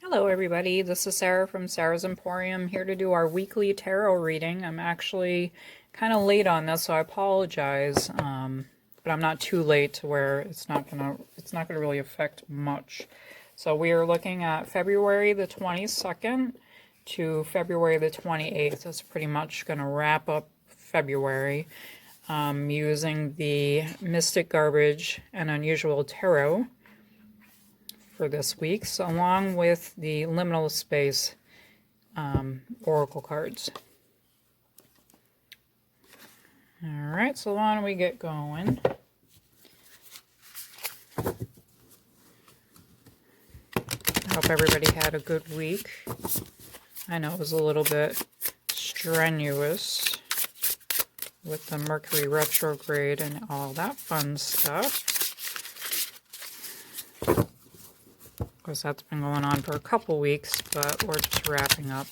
Hello everybody, this is Sarah from Sarah's Emporium, here to do our weekly tarot reading. I'm actually kind of late on this, so I apologize, but I'm not too late to where it's not gonna really affect much. So we are looking at February the 22nd to February the 28th. That's pretty much gonna wrap up February, using the Mystic Garbage and Unusual Tarot for this week, so along with the Liminal Space oracle cards. Alright, so why don't we get going? I hope everybody had a good week. I know it was a little bit strenuous with the Mercury retrograde and all that fun stuff. Of course, that's been going on for a couple weeks, but we're just wrapping up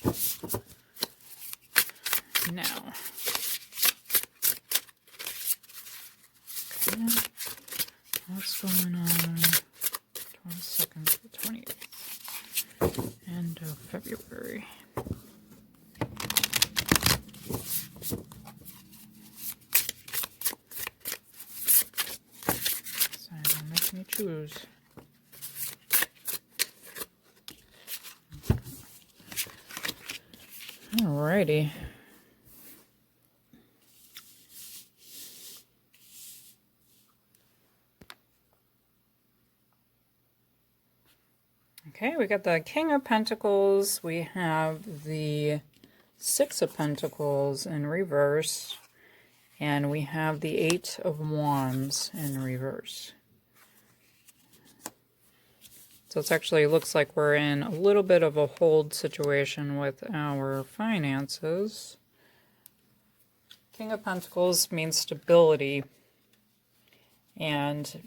now. Okay. What's going on? 22nd to the 28th. End of February. So don't make me choose. Alrighty. Okay, we got the King of Pentacles. We have the Six of Pentacles in reverse. And we have the Eight of Wands in reverse. So it actually looks like we're in a little bit of a hold situation with our finances. King of Pentacles means stability and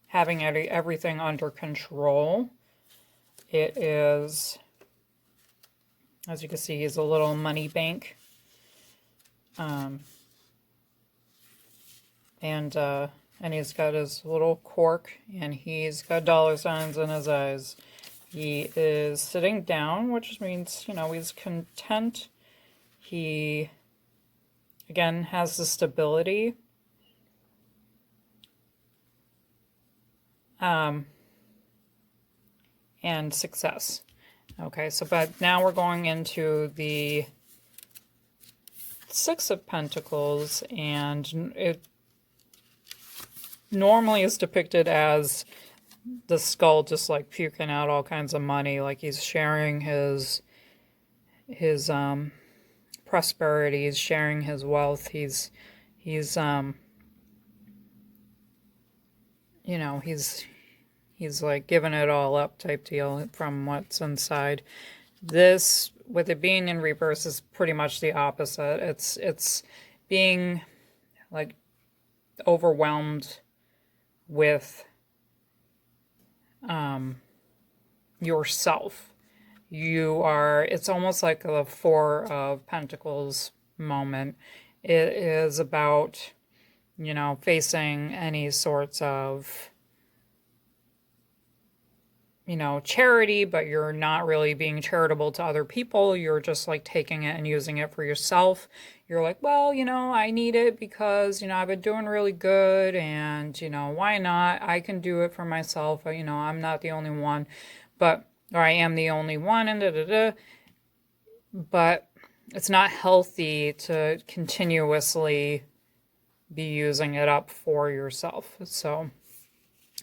having everything under control. It is, as you can see, he's a little money bank. And he's got his little cork, and he's got dollar signs in his eyes. He is sitting down, which means, you know, he's content. He, again, has the stability. And success. Okay, so but now we're going into the Six of Pentacles, and it normally is depicted as the skull just like puking out all kinds of money, like he's sharing his prosperity, he's sharing his wealth, he's you know, he's like giving it all up type deal from what's inside. This, with it being in reverse, is pretty much the opposite. It's being like overwhelmed with yourself. You are, it's almost like a Four of Pentacles moment. It is about, you know, facing any sorts of, you know, charity, but you're not really being charitable to other people. You're just like taking it and using it for yourself. You're like, well, you know, I need it because, you know, I've been doing really good, and, you know, why not? I can do it for myself. You know, I'm not the only one, or I am the only one, and da-da-da. But it's not healthy to continuously be using it up for yourself. So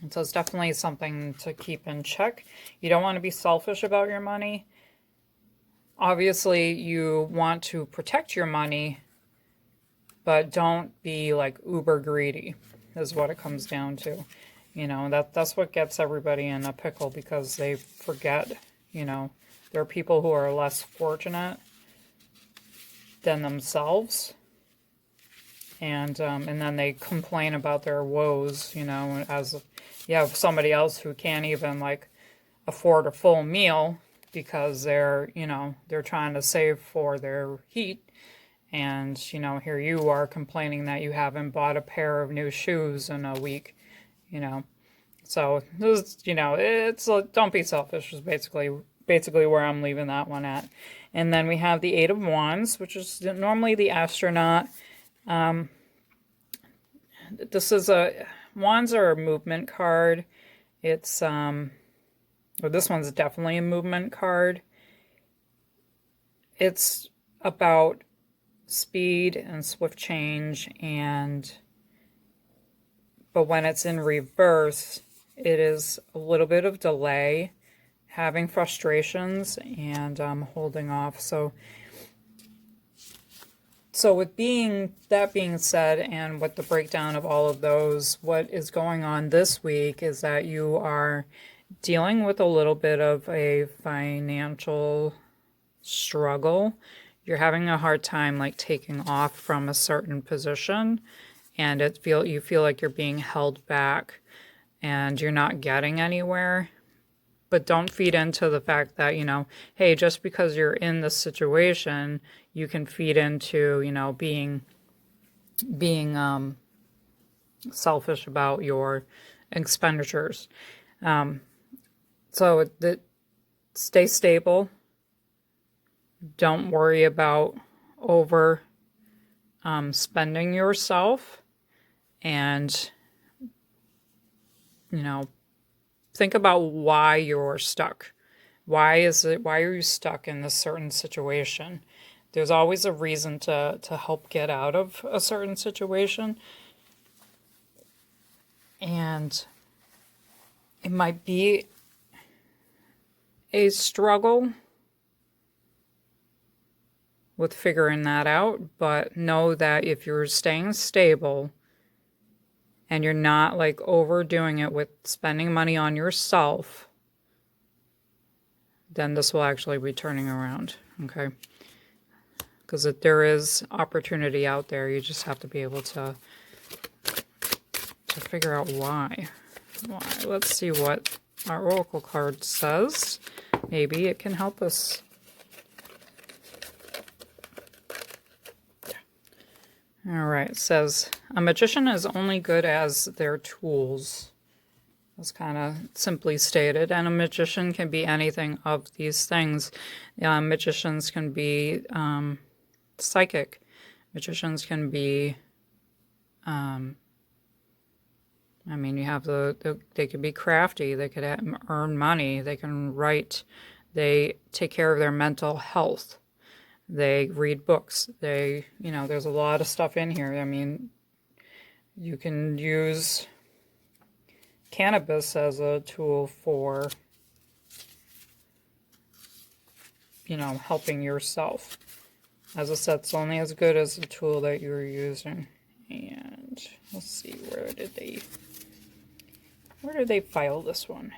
it's definitely something to keep in check. You don't want to be selfish about your money. Obviously, you want to protect your money, but don't be like uber greedy, is what it comes down to. You know, that's what gets everybody in a pickle, because they forget, you know, there are people who are less fortunate than themselves. And then they complain about their woes, you know, as you have somebody else who can't even like afford a full meal because they're, you know, they're trying to save for their heat. And, you know, here you are complaining that you haven't bought a pair of new shoes in a week, you know. So this is, it's don't be selfish is basically where I'm leaving that one at. And then we have the Eight of Wands, which is normally the astronaut. This is wands are a movement card. It's or this one's definitely a movement card. It's about speed and swift change, but when it's in reverse, it is a little bit of delay, having frustrations, and holding off. So with that being said, and with the breakdown of all of those, what is going on this week is that you are dealing with a little bit of a financial struggle. You're having a hard time like taking off from a certain position, and you feel like you're being held back and you're not getting anywhere. But don't feed into the fact that, hey, just because you're in this situation, you can feed into, being selfish about your expenditures. So stay stable. Don't worry about over spending yourself, and think about why you're stuck. Why are you stuck in this certain situation? There's always a reason to help get out of a certain situation. And it might be a struggle with figuring that out, but know that if you're staying stable and you're not like overdoing it with spending money on yourself, then this will actually be turning around, okay? Because if there is opportunity out there, you just have to be able to figure out why. Let's see what our oracle card says. Maybe it can help us. All right, it says, a magician is only good as their tools. That's kind of simply stated. And a magician can be anything of these things. Magicians can be psychic. Magicians can be, you have they can be crafty. They could earn money. They can write. They take care of their mental health. They read books. There's a lot of stuff in here. You can use cannabis as a tool for, helping yourself. As I said, it's only as good as the tool that you're using. And let's see, where did they file this one?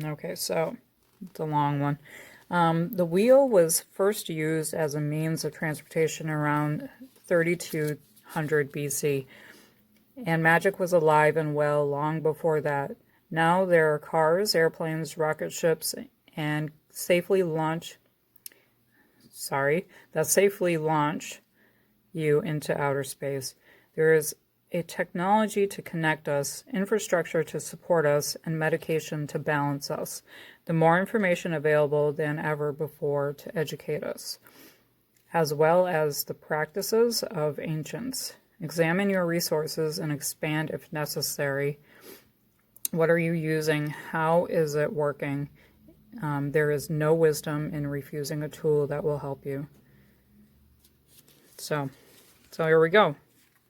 Okay, so it's a long one. The wheel was first used as a means of transportation around 3200 BC, and magic was alive and well long before that. Now there are cars, airplanes, rocket ships, and that safely launch you into outer space. There is a technology to connect us, infrastructure to support us, and medication to balance us. The more information available than ever before to educate us, as well as the practices of ancients. Examine your resources and expand if necessary. What are you using? How is it working? There is no wisdom in refusing a tool that will help you. So here we go.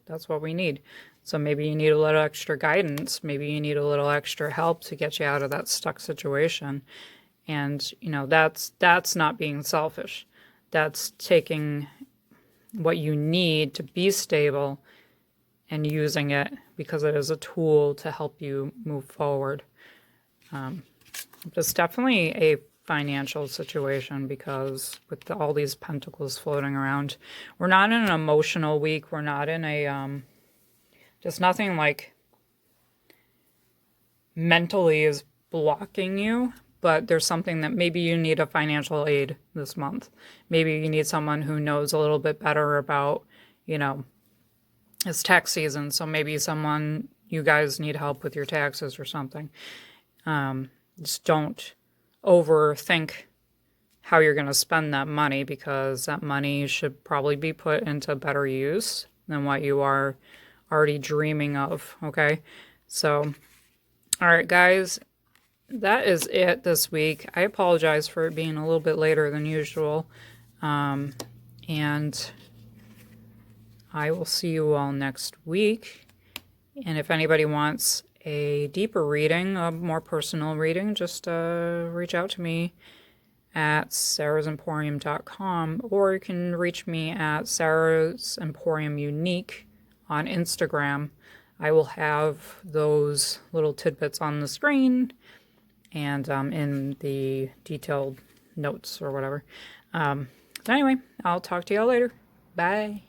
That's what we need. So maybe you need a little extra guidance. Maybe you need a little extra help to get you out of that stuck situation. And, that's not being selfish. That's taking what you need to be stable and using it because it is a tool to help you move forward. It's definitely a financial situation because with all these pentacles floating around, we're not in an emotional week. We're not in a, just nothing like mentally is blocking you, but there's something that maybe you need a financial aid this month. Maybe you need someone who knows a little bit better about, it's tax season, so maybe you guys need help with your taxes or something. Just don't overthink how you're going to spend that money, because that money should probably be put into better use than what you are already dreaming of, okay? So, all right, guys, that is it this week. I apologize for it being a little bit later than usual, and I will see you all next week. And if anybody wants a deeper reading, a more personal reading, just reach out to me at sarahsemporium.com, or you can reach me at Sarah's Emporium Unique on Instagram. I will have those little tidbits on the screen and in the detailed notes or whatever. So anyway, I'll talk to y'all later. Bye.